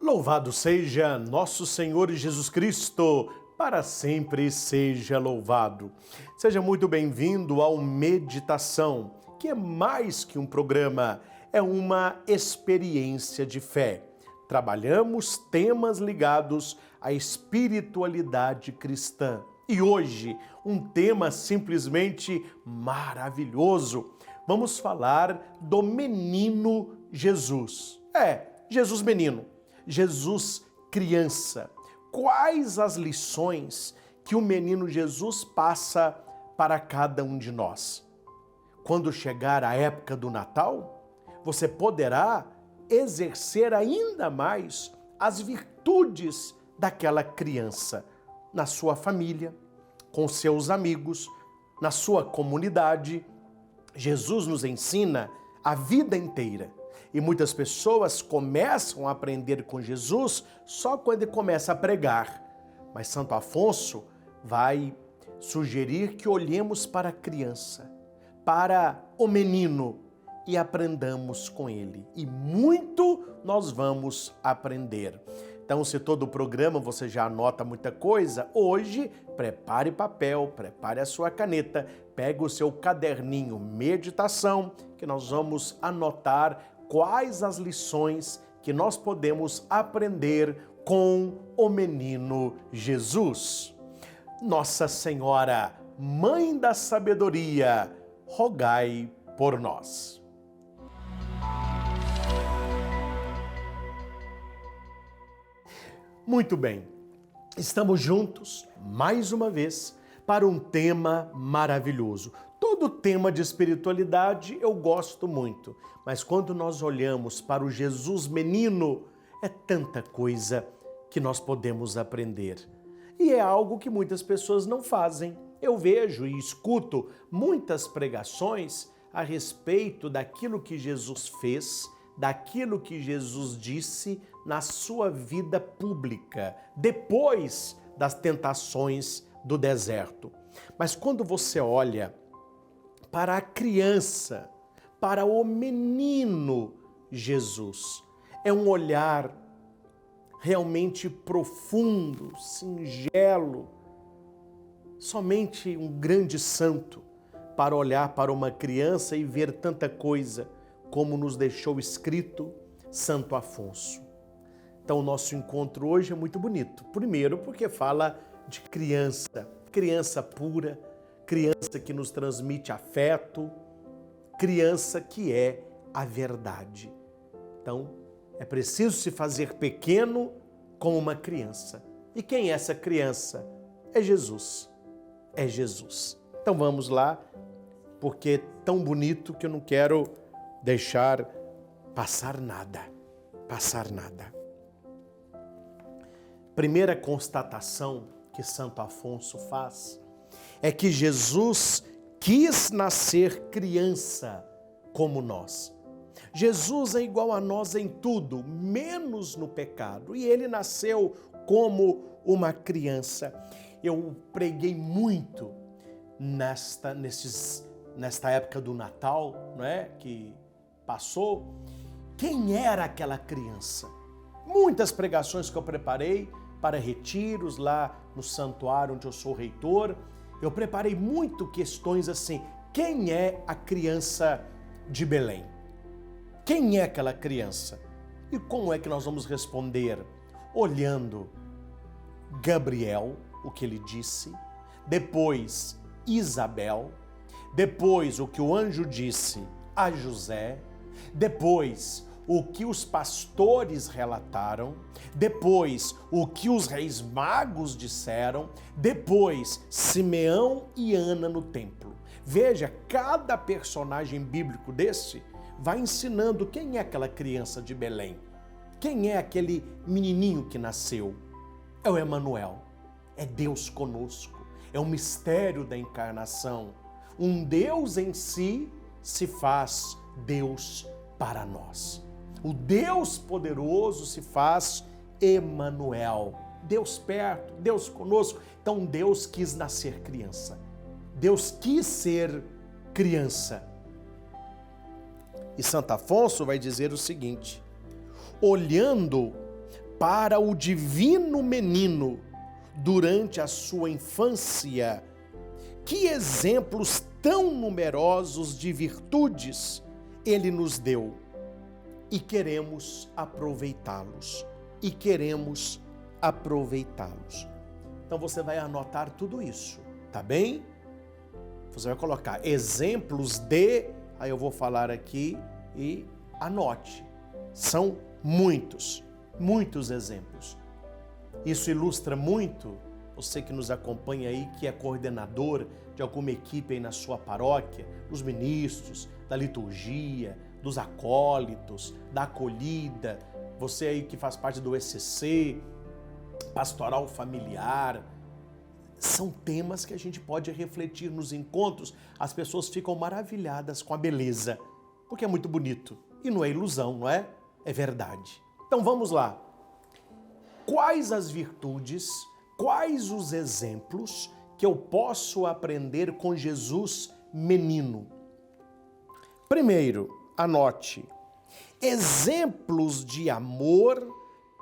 Louvado seja nosso Senhor Jesus Cristo, para sempre seja louvado. Seja muito bem-vindo ao Meditação, que é mais que um programa, é uma experiência de fé. Trabalhamos temas ligados à espiritualidade cristã. E hoje, um tema simplesmente maravilhoso. Vamos falar do menino Jesus. Jesus menino. Jesus criança. Quais as lições que o menino Jesus passa para cada um de nós? Quando chegar a época do Natal, você poderá exercer ainda mais as virtudes daquela criança na sua família, com seus amigos, na sua comunidade. Jesus nos ensina a vida inteira. E muitas pessoas começam a aprender com Jesus só quando ele começa a pregar. Mas Santo Afonso vai sugerir que olhemos para a criança, para o menino e aprendamos com ele. E muito nós vamos aprender. Então, se todo o programa você já anota muita coisa, hoje prepare papel, prepare a sua caneta, pegue o seu caderninho Meditação, que nós vamos anotar quais as lições que nós podemos aprender com o menino Jesus. Nossa Senhora, Mãe da Sabedoria, rogai por nós. Muito bem, estamos juntos mais uma vez para um tema maravilhoso. Todo tema de espiritualidade eu gosto muito, mas quando nós olhamos para o Jesus menino, é tanta coisa que nós podemos aprender. E é algo que muitas pessoas não fazem. Eu vejo e escuto muitas pregações a respeito daquilo que Jesus fez, daquilo que Jesus disse na sua vida pública, depois das tentações do deserto. Mas quando você olha para a criança, para o menino Jesus, é um olhar realmente profundo, singelo. Somente um grande santo para olhar para uma criança e ver tanta coisa como nos deixou escrito Santo Afonso. Então o nosso encontro hoje é muito bonito. Primeiro porque fala de criança, criança pura, criança que nos transmite afeto, criança que é a verdade. Então, é preciso se fazer pequeno como uma criança. E quem é essa criança? É Jesus. É Jesus. Então vamos lá, porque é tão bonito que eu não quero deixar passar nada. Passar nada. Primeira constatação que Santo Afonso faz é que Jesus quis nascer criança como nós. Jesus é igual a nós em tudo, menos no pecado. E ele nasceu como uma criança. Eu preguei muito nesta época do Natal, não é? Que passou. Quem era aquela criança? Muitas pregações que eu preparei para retiros lá no santuário onde eu sou reitor. Eu preparei muito questões assim. Quem é a criança de Belém? Quem é aquela criança? E como é que nós vamos responder? Olhando Gabriel, o que ele disse, depois Isabel, depois o que o anjo disse a José, depois o que os pastores relataram, depois o que os reis magos disseram, depois Simeão e Ana no templo. Veja, cada personagem bíblico desse vai ensinando quem é aquela criança de Belém, quem é aquele menininho que nasceu. É o Emanuel, é Deus conosco, é o mistério da encarnação. Um Deus em si se faz Deus para nós. O Deus poderoso se faz Emanuel, Deus perto, Deus conosco. Então Deus quis nascer criança. Deus quis ser criança. E Santo Afonso vai dizer o seguinte: olhando para o divino menino durante a sua infância, que exemplos tão numerosos de virtudes ele nos deu. E queremos aproveitá-los. Então você vai anotar tudo isso, tá bem? Você vai colocar exemplos de, aí eu vou falar aqui e anote. São muitos exemplos. Isso ilustra muito, você que nos acompanha aí, que é coordenador de alguma equipe aí na sua paróquia, os ministros, da liturgia, dos acólitos, da acolhida, você aí que faz parte do ECC, pastoral familiar. São temas que a gente pode refletir nos encontros. As pessoas ficam maravilhadas com a beleza, porque é muito bonito. E não é ilusão, não é? É verdade. Então vamos lá. Quais as virtudes, quais os exemplos que eu posso aprender com Jesus menino? Primeiro, anote. Exemplos de amor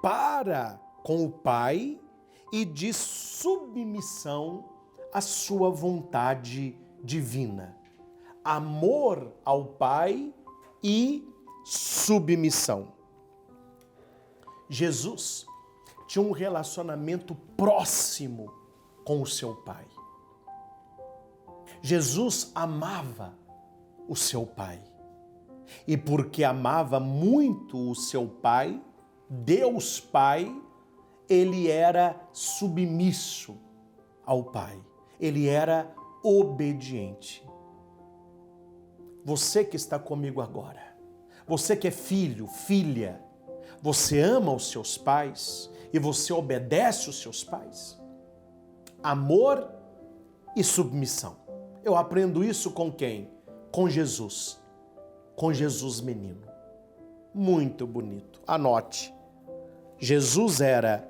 para com o Pai e de submissão à sua vontade divina. Amor ao Pai e submissão. Jesus tinha um relacionamento próximo com o seu Pai. Jesus amava o seu Pai. E porque amava muito o seu Pai, Deus Pai, ele era submisso ao Pai. Ele era obediente. Você que está comigo agora, você que é filho, filha, você ama os seus pais e você obedece os seus pais? Amor e submissão. Eu aprendo isso com quem? Com Jesus. Com Jesus menino. Muito bonito. Anote. Jesus era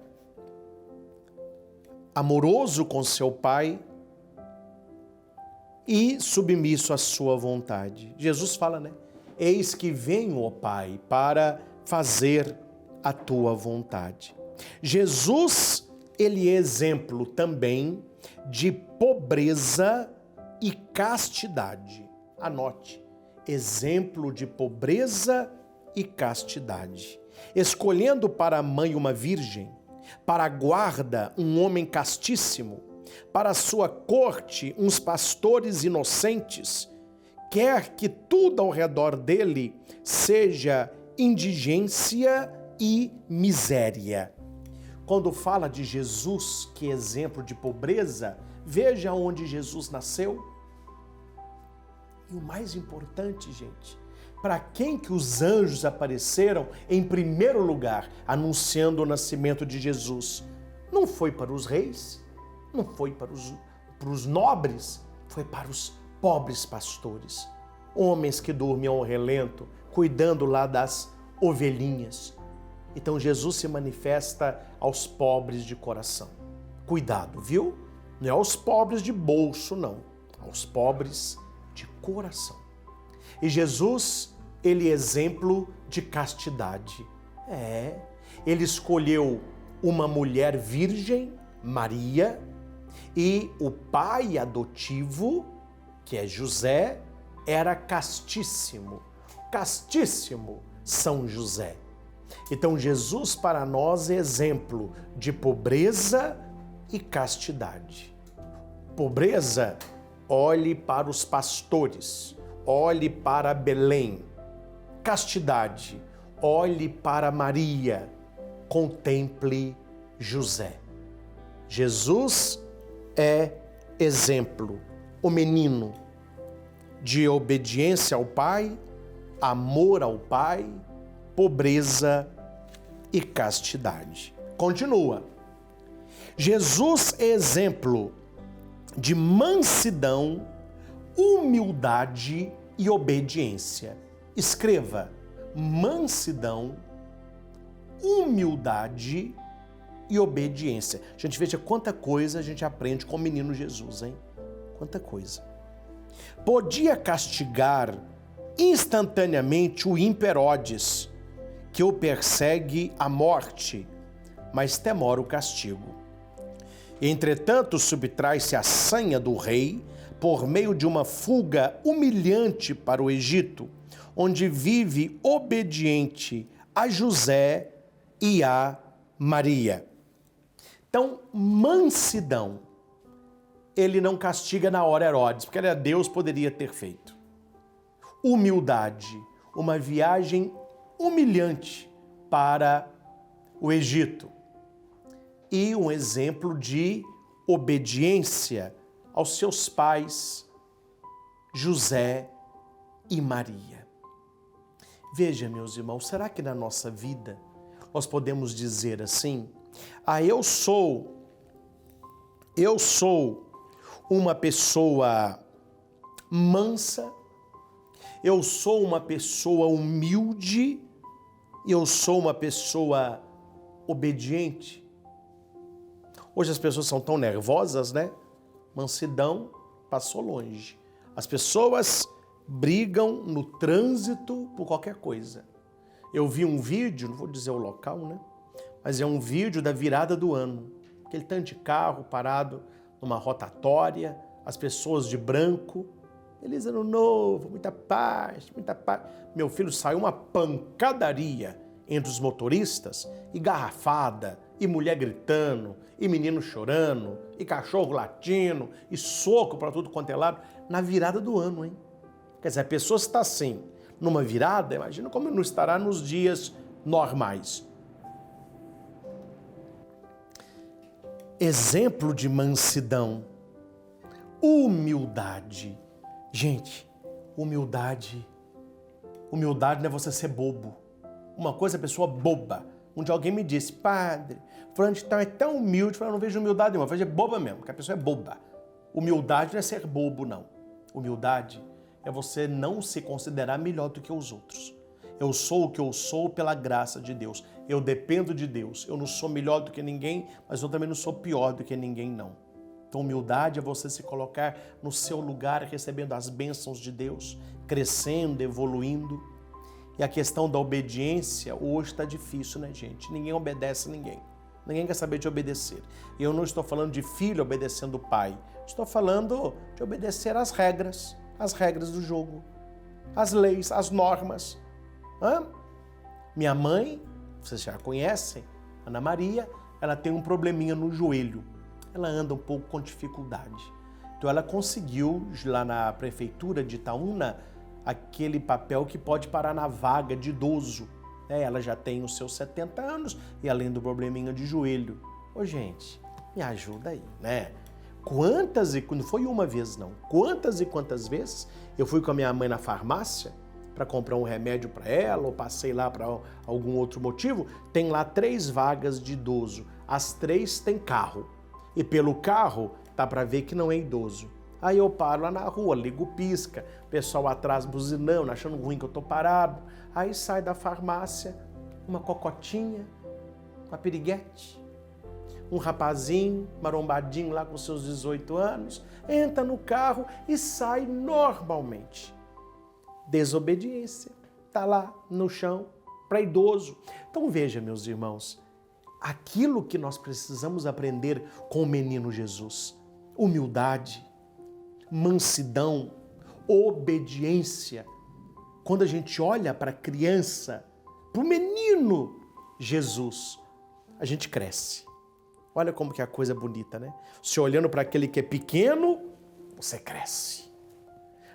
amoroso com seu Pai e submisso à sua vontade. Jesus fala, né? Eis que venho, ó Pai, para fazer a tua vontade. Jesus, ele é exemplo também de pobreza e castidade. Anote. Exemplo de pobreza e castidade. Escolhendo para a mãe uma virgem, para a guarda um homem castíssimo, para a sua corte uns pastores inocentes, quer que tudo ao redor dele seja indigência e miséria. Quando fala de Jesus, que é exemplo de pobreza, veja onde Jesus nasceu. E o mais importante, gente, para quem que os anjos apareceram em primeiro lugar, anunciando o nascimento de Jesus? Não foi para os reis, não foi para os nobres, foi para os pobres pastores, homens que dormiam ao relento, cuidando lá das ovelhinhas. Então Jesus se manifesta aos pobres de coração. Cuidado, viu? Não é aos pobres de bolso, não. Aos pobres de coração. E Jesus, ele é exemplo de castidade. Ele escolheu uma mulher virgem, Maria, e o pai adotivo, que é José, era castíssimo. Castíssimo São José. Então Jesus para nós é exemplo de pobreza e castidade. Pobreza, olhe para os pastores, olhe para Belém. Castidade, olhe para Maria, contemple José. Jesus é exemplo, o menino de obediência ao Pai, amor ao Pai, pobreza e castidade. Continua. Jesus é exemplo de mansidão, humildade e obediência. Escreva: mansidão, humildade e obediência. Gente, veja quanta coisa a gente aprende com o menino Jesus, hein? Quanta coisa. Podia castigar instantaneamente o ímpio Herodes, que o persegue à morte, mas temora o castigo. Entretanto, subtrai-se a sanha do rei por meio de uma fuga humilhante para o Egito, onde vive obediente a José e a Maria. Então, mansidão, ele não castiga na hora Herodes, porque era Deus, poderia ter feito. Humildade, uma viagem humilhante para o Egito. E um exemplo de obediência aos seus pais, José e Maria. Veja, meus irmãos, será que na nossa vida nós podemos dizer assim: eu sou uma pessoa mansa, eu sou uma pessoa humilde, eu sou uma pessoa obediente? Hoje as pessoas são tão nervosas, né? Mansidão passou longe. As pessoas brigam no trânsito por qualquer coisa. Eu vi um vídeo, não vou dizer o local, né? Mas é um vídeo da virada do ano. Aquele tanto de carro parado numa rotatória, as pessoas de branco. Feliz ano novo, muita paz, muita paz. Meu filho, saiu uma pancadaria entre os motoristas, e garrafada, e mulher gritando, e menino chorando, e cachorro latindo, e soco para tudo quanto é lado, na virada do ano, hein? Quer dizer, a pessoa está assim, numa virada, imagina como não estará nos dias normais. Exemplo de mansidão, humildade. Gente, humildade não é você ser bobo. Uma coisa é a pessoa boba. Um dia alguém me disse: padre, fulano de tal é tão humilde, eu não vejo humildade nenhuma, eu vejo é boba mesmo, porque a pessoa é boba. Humildade não é ser bobo, não. Humildade é você não se considerar melhor do que os outros. Eu sou o que eu sou pela graça de Deus. Eu dependo de Deus. Eu não sou melhor do que ninguém, mas eu também não sou pior do que ninguém, não. Então, humildade é você se colocar no seu lugar, recebendo as bênçãos de Deus, crescendo, evoluindo. E a questão da obediência hoje está difícil, né, gente? Ninguém obedece a ninguém. Ninguém quer saber de obedecer. E eu não estou falando de filho obedecendo o pai. Estou falando de obedecer às regras do jogo, às leis, às normas. Minha mãe, vocês já conhecem, Ana Maria, ela tem um probleminha no joelho. Ela anda um pouco com dificuldade. Então ela conseguiu, lá na prefeitura de Itaúna, aquele papel que pode parar na vaga de idoso. Ela já tem os seus 70 anos e além do probleminha de joelho. Ô, gente, me ajuda aí, né? Não foi uma vez, não. Quantas e quantas vezes eu fui com a minha mãe na farmácia para comprar um remédio para ela, ou passei lá para algum outro motivo, tem lá 3 vagas de idoso. As 3 têm carro. E pelo carro, dá para ver que não é idoso. Aí eu paro lá na rua, ligo o pisca, o pessoal atrás buzinando, achando ruim que eu tô parado. Aí sai da farmácia uma cocotinha, uma piriguete, um rapazinho marombadinho lá com seus 18 anos, entra no carro e sai normalmente. Desobediência, tá lá no chão para idoso. Então veja, meus irmãos, aquilo que nós precisamos aprender com o menino Jesus: humildade, mansidão, obediência. Quando a gente olha para a criança, para o menino Jesus, a gente cresce. Olha como que a coisa é bonita, né? Se olhando para aquele que é pequeno, você cresce.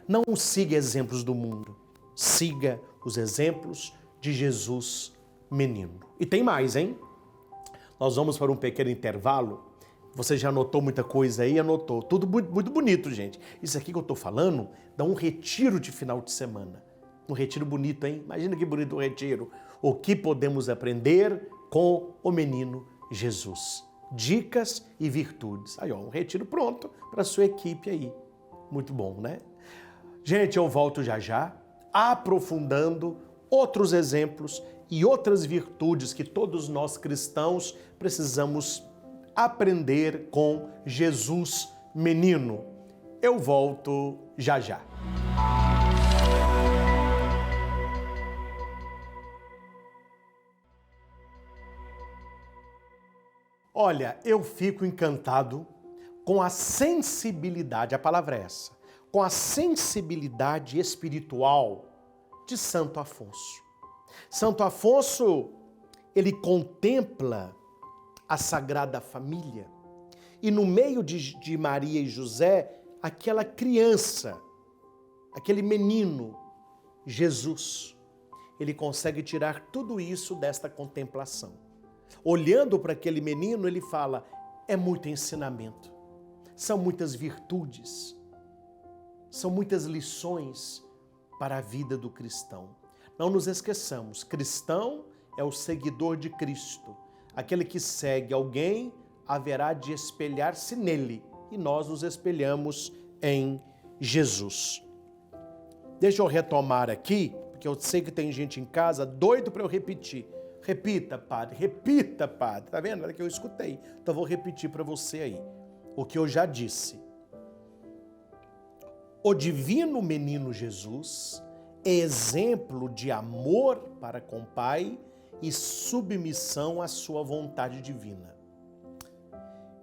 Não siga exemplos do mundo, siga os exemplos de Jesus menino. E tem mais, hein? Nós vamos para um pequeno intervalo. Você já anotou muita coisa aí? Anotou. Tudo muito bonito, gente. Isso aqui que eu estou falando dá um retiro de final de semana. Um retiro bonito, hein? Imagina que bonito o retiro. O que podemos aprender com o menino Jesus? Dicas e virtudes. Aí, ó, um retiro pronto para a sua equipe aí. Muito bom, né? Gente, eu volto já já, aprofundando outros exemplos e outras virtudes que todos nós cristãos precisamos aprender com Jesus menino. Eu volto já já. Olha, eu fico encantado com a sensibilidade, a palavra é essa, com a sensibilidade espiritual de Santo Afonso. Santo Afonso, ele contempla a Sagrada Família e no meio de Maria e José, aquela criança, aquele menino, Jesus. Ele consegue tirar tudo isso desta contemplação. Olhando para aquele menino, ele fala, é muito ensinamento, são muitas virtudes, são muitas lições para a vida do cristão. Não nos esqueçamos, cristão é o seguidor de Cristo. Aquele que segue alguém haverá de espelhar-se nele e nós nos espelhamos em Jesus. Deixa eu retomar aqui, porque eu sei que tem gente em casa doido para eu repetir. Repita, padre, repita, padre. Tá vendo? Era que eu escutei. Então vou repetir para você aí o que eu já disse. O divino menino Jesus é exemplo de amor para com o Pai e submissão à sua vontade divina.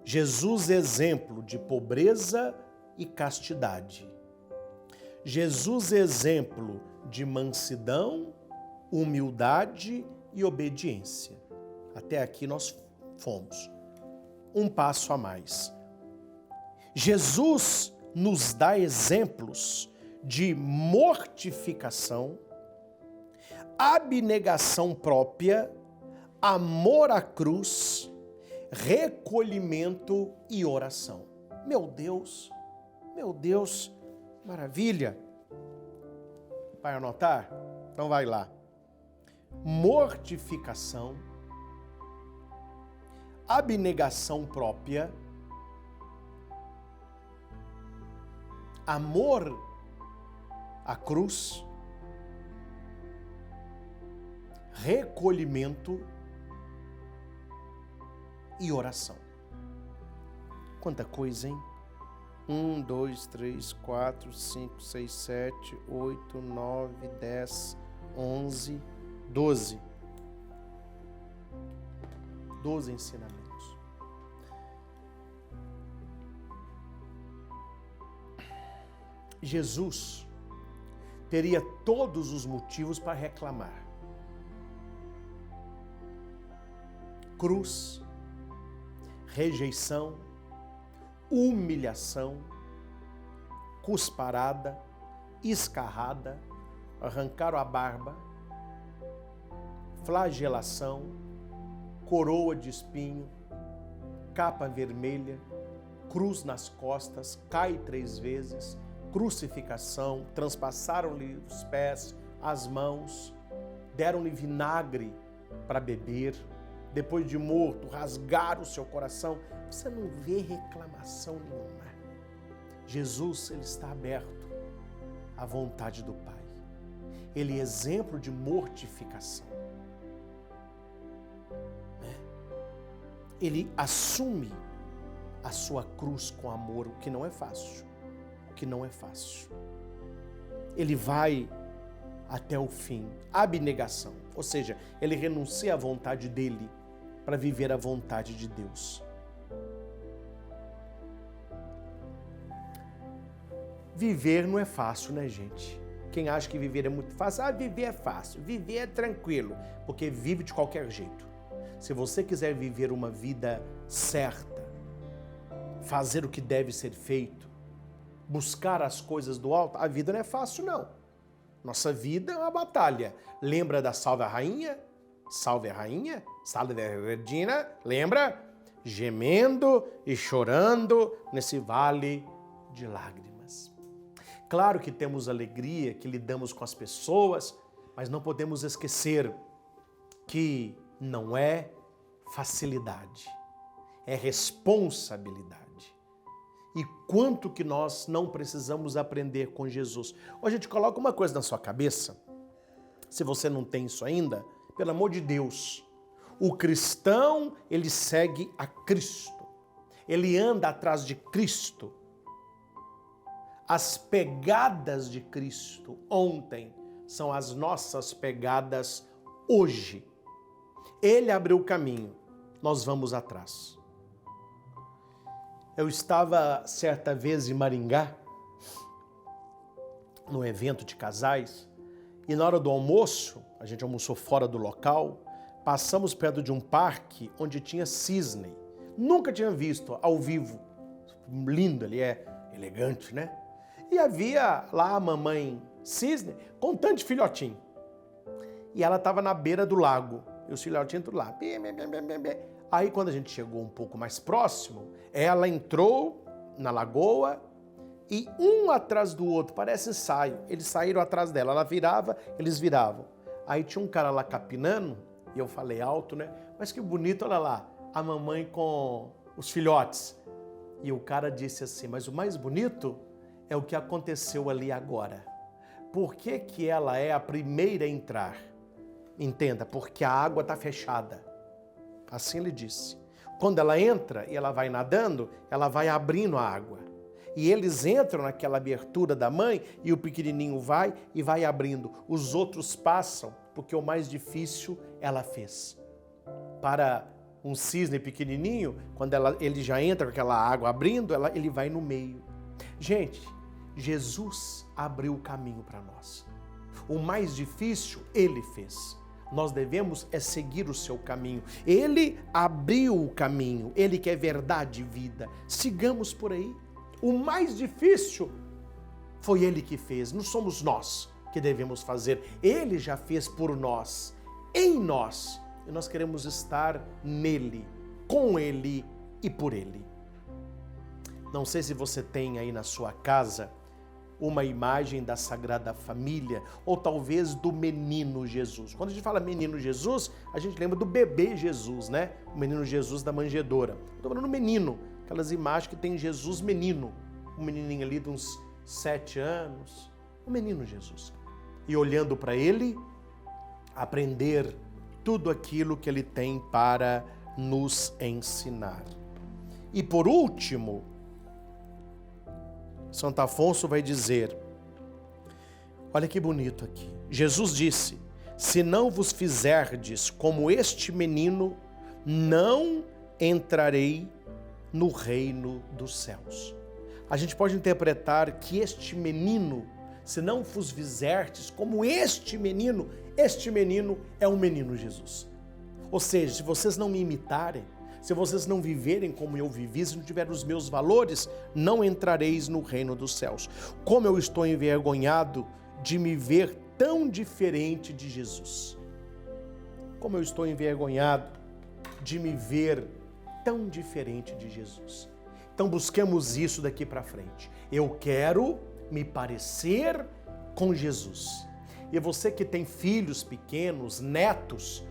Jesus é exemplo de pobreza e castidade. Jesus é exemplo de mansidão, humildade e obediência. Até aqui nós fomos. Um passo a mais. Jesus nos dá exemplos de mortificação, abnegação própria, amor à cruz, recolhimento e oração. Meu Deus, maravilha. Vai anotar? Então vai lá. Mortificação, abnegação própria, amor à cruz, recolhimento e oração. Quanta coisa, hein? 1, 2, 3, 4, 5, 6, 7, 8, 9, 10, 11, 12. 12 ensinamentos. Jesus teria todos os motivos para reclamar. Cruz, rejeição, humilhação, cusparada, escarrada, arrancaram a barba, flagelação, coroa de espinho, capa vermelha, cruz nas costas, cai 3 vezes, crucificação, transpassaram-lhe os pés, as mãos, deram-lhe vinagre para beber, depois de morto, rasgaram o seu coração. Você não vê reclamação nenhuma. Jesus, ele está aberto à vontade do Pai. Ele é exemplo de mortificação. Ele assume a sua cruz com amor, o que não é fácil. Ele vai até o fim. Abnegação, ou seja, ele renuncia à vontade dele para viver a vontade de Deus. Viver não é fácil, né, gente? Quem acha que viver é muito fácil, viver é fácil, viver é tranquilo, porque vive de qualquer jeito. Se você quiser viver uma vida certa, fazer o que deve ser feito, buscar as coisas do alto, a vida não é fácil, não. Nossa vida é uma batalha. Lembra da Salve a Rainha? Salve a Rainha? Salve a Regina? Lembra? Gemendo e chorando nesse vale de lágrimas. Claro que temos alegria, que lidamos com as pessoas, mas não podemos esquecer que não é facilidade, é responsabilidade. E quanto que nós não precisamos aprender com Jesus. Hoje, gente, coloca uma coisa na sua cabeça, se você não tem isso ainda, pelo amor de Deus, o cristão, ele segue a Cristo, ele anda atrás de Cristo. As pegadas de Cristo ontem são as nossas pegadas hoje. Ele abriu o caminho, nós vamos atrás. Eu estava certa vez em Maringá, num evento de casais, e na hora do almoço, a gente almoçou fora do local, passamos perto de um parque onde tinha cisne. Nunca tinha visto ao vivo. Lindo, ele é elegante, né? E havia lá a mamãe cisne com tanto de filhotinho. E ela estava na beira do lago. E os filhotinhos tudo lá. Aí quando a gente chegou um pouco mais próximo, ela entrou na lagoa e um atrás do outro, parece ensaio. Eles saíram atrás dela, ela virava, eles viravam. Aí tinha um cara lá capinando, e eu falei alto, né? Mas que bonito, olha lá, a mamãe com os filhotes. E o cara disse assim, mas o mais bonito é o que aconteceu ali agora. Por que que ela é a primeira a entrar? Entenda, porque a água está fechada. Assim ele disse. Quando ela entra e ela vai nadando, ela vai abrindo a água. E eles entram naquela abertura da mãe e o pequenininho vai e vai abrindo. Os outros passam, porque o mais difícil ela fez. Para um cisne pequenininho, quando ele já entra com aquela água abrindo, ele vai no meio. Gente, Jesus abriu o caminho para nós. O mais difícil ele fez. Nós devemos seguir o seu caminho. Ele abriu o caminho, ele que é verdade e vida. Sigamos por aí. O mais difícil foi ele que fez, não somos nós que devemos fazer. Ele já fez por nós, em nós. E nós queremos estar nele, com ele e por ele. Não sei se você tem aí na sua casa uma imagem da Sagrada Família ou talvez do menino Jesus. Quando a gente fala menino Jesus, a gente lembra do bebê Jesus, né? O menino Jesus da manjedoura. Estou falando menino, aquelas imagens que tem Jesus menino, um menininho ali de uns 7 anos, o menino Jesus. E olhando para ele, aprender tudo aquilo que ele tem para nos ensinar. E por último, Santo Afonso vai dizer, olha que bonito aqui, Jesus disse, se não vos fizerdes como este menino, não entrarei no reino dos céus. A gente pode interpretar que este menino, se não vos fizerdes como este menino é o menino Jesus. Ou seja, se vocês não me imitarem, se vocês não viverem como eu vivi, se não tiverem os meus valores, não entrareis no reino dos céus. Como eu estou envergonhado de me ver tão diferente de Jesus. Como eu estou envergonhado de me ver tão diferente de Jesus. Então busquemos isso daqui para frente. Eu quero me parecer com Jesus. E você que tem filhos pequenos, netos,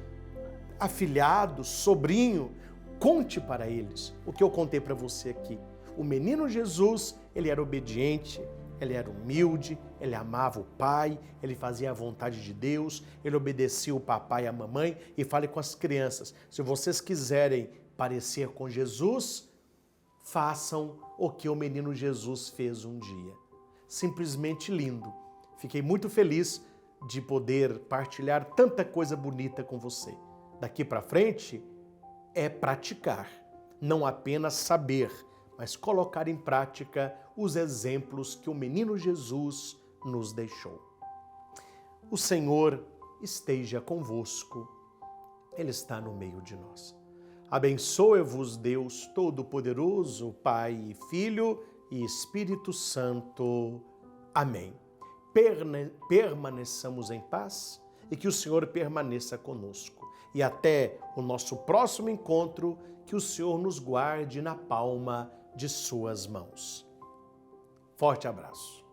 afilhados, sobrinho, conte para eles o que eu contei para você aqui. O menino Jesus, ele era obediente, ele era humilde, ele amava o pai, ele fazia a vontade de Deus, ele obedecia o papai e a mamãe. E fale com as crianças, se vocês quiserem parecer com Jesus, façam o que o menino Jesus fez um dia. Simplesmente lindo. Fiquei muito feliz de poder partilhar tanta coisa bonita com você. Daqui para frente é praticar, não apenas saber, mas colocar em prática os exemplos que o menino Jesus nos deixou. O Senhor esteja convosco, Ele está no meio de nós. Abençoe-vos Deus Todo-Poderoso, Pai e Filho e Espírito Santo. Amém. Permaneçamos em paz e que o Senhor permaneça conosco. E até o nosso próximo encontro, que o Senhor nos guarde na palma de suas mãos. Forte abraço.